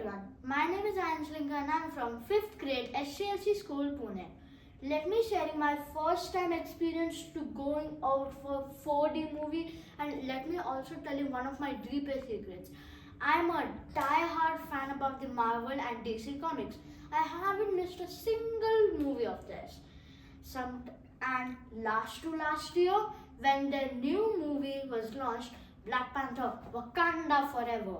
everyone, my name is Ayaansh Lenka and I am from 5th grade SCLC School, Pune. Let me share my first time experience to going out for 4D movie, and let me also tell you one of my deepest secrets. I am a die-hard fan about the Marvel and DC comics. I haven't missed a single movie of theirs. And last year, when their new movie was launched, Black Panther, Wakanda Forever,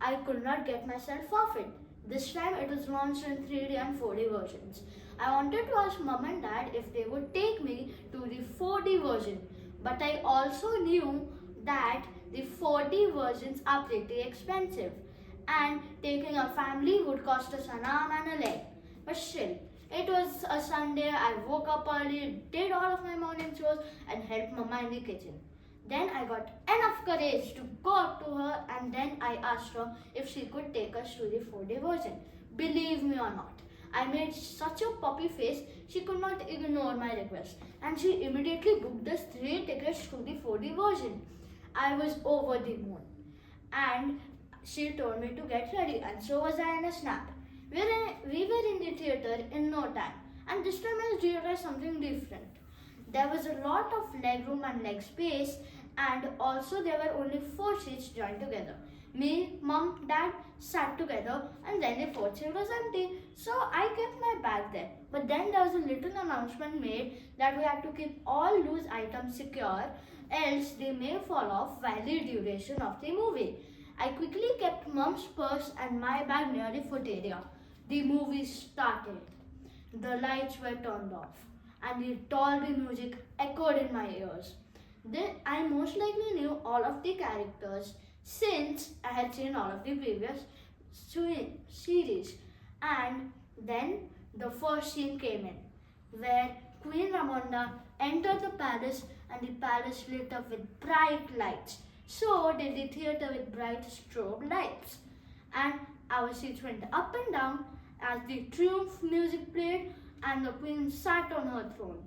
I could not get myself off it. This time it was launched in 3D and 4D versions. I wanted to ask mom and dad if they would take me to the 4D version, but I also knew that the 4D versions are pretty expensive and taking a family would cost us an arm and a leg. But still, it was a Sunday. I woke up early, did all of my morning chores and helped mama in the kitchen. Then I got enough courage to go up to her and then I asked her if she could take us to the 4D version. Believe me or not, I made such a puppy face she could not ignore my request and she immediately booked us 3 tickets to the 4D version. I was over the moon and she told me to get ready and so was I in a snap. We were in the theatre in no time and this time I realized something different. There was a lot of leg room and leg space and also there were only 4 seats joined together. Me, mom, dad sat together and then the 4th seat was empty. So I kept my bag there. But then there was a little announcement made that we had to keep all loose items secure else they may fall off while the duration of the movie. I quickly kept mom's purse and my bag near the foot area. The movie started. The lights were turned off and the Dolby music echoed in my ears. I most likely knew all of the characters since I had seen all of the previous series. And then the first scene came in, where Queen Ramonda entered the palace and the palace lit up with bright lights. So did the theatre with bright strobe lights. And our seats went up and down as the triumph music played and the queen sat on her throne.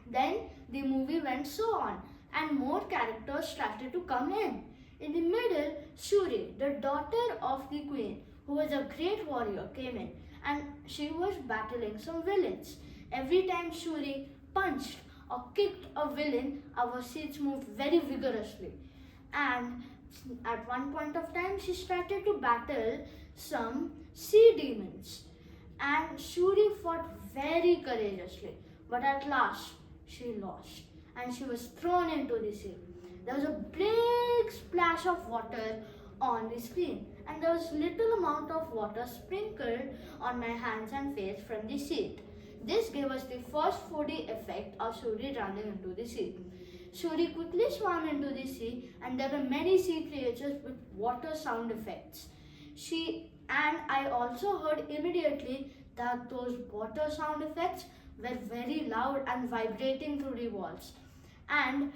Then the movie went so on and more characters started to come in. In the middle, Shuri, the daughter of the queen, who was a great warrior, came in and she was battling some villains. Every time Shuri punched or kicked a villain, our seats moved very vigorously. And at one point of time, she started to battle some sea demons. And Shuri fought very courageously, but at last she lost and she was thrown into the sea. There was a big splash of water on the screen and there was little amount of water sprinkled on my hands and face from the seat. This gave us the first 4D effect of Shuri running into the sea. Shuri quickly swam into the sea and there were many sea creatures with water sound effects. And I also heard immediately that those water sound effects were very loud and vibrating through the walls. And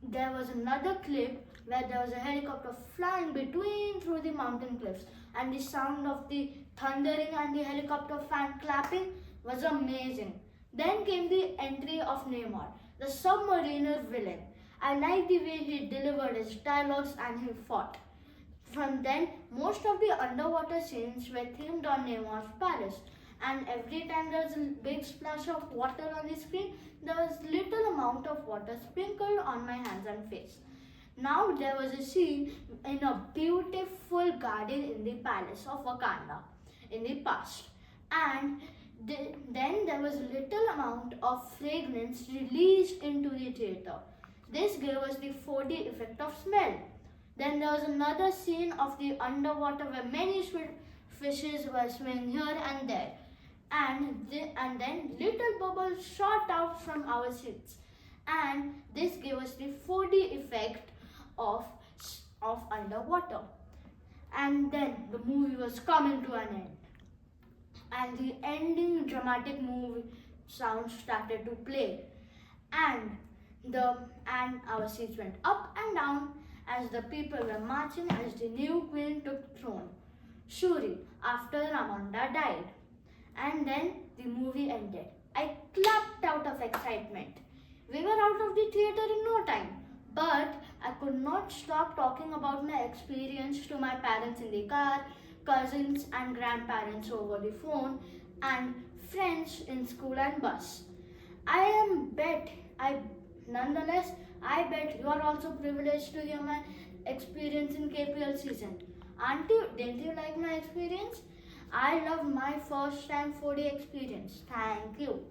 there was another clip where there was a helicopter flying through the mountain cliffs and the sound of the thundering and the helicopter fan clapping was amazing. Then came the entry of Namor, the submariner villain. I liked the way he delivered his dialogues and he fought. From then, most of the underwater scenes were themed on Namor's palace. And every time there was a big splash of water on the screen, there was little amount of water sprinkled on my hands and face. Now there was a scene in a beautiful garden in the palace of Wakanda in the past. And then there was little amount of fragrance released into the theatre. This gave us the 4D effect of smell. Then there was another scene of the underwater where many fishes were swimming here and there. And then little bubbles shot out from our seats. And this gave us the 4D effect of underwater. And then the movie was coming to an end. And the ending dramatic movie sound started to play. And our seats went up and down as the people were marching as the new queen took throne, Shuri, after Ramonda died. And then the movie ended. I clapped out of excitement. We were out of the theatre in no time, but I could not stop talking about my experience to my parents in the car, cousins and grandparents over the phone, and friends in school and bus. I am bet I nonetheless I bet you are also privileged to hear my experience in KPL season. Aren't you? Didn't you like my experience? I love my first time 4D experience. Thank you.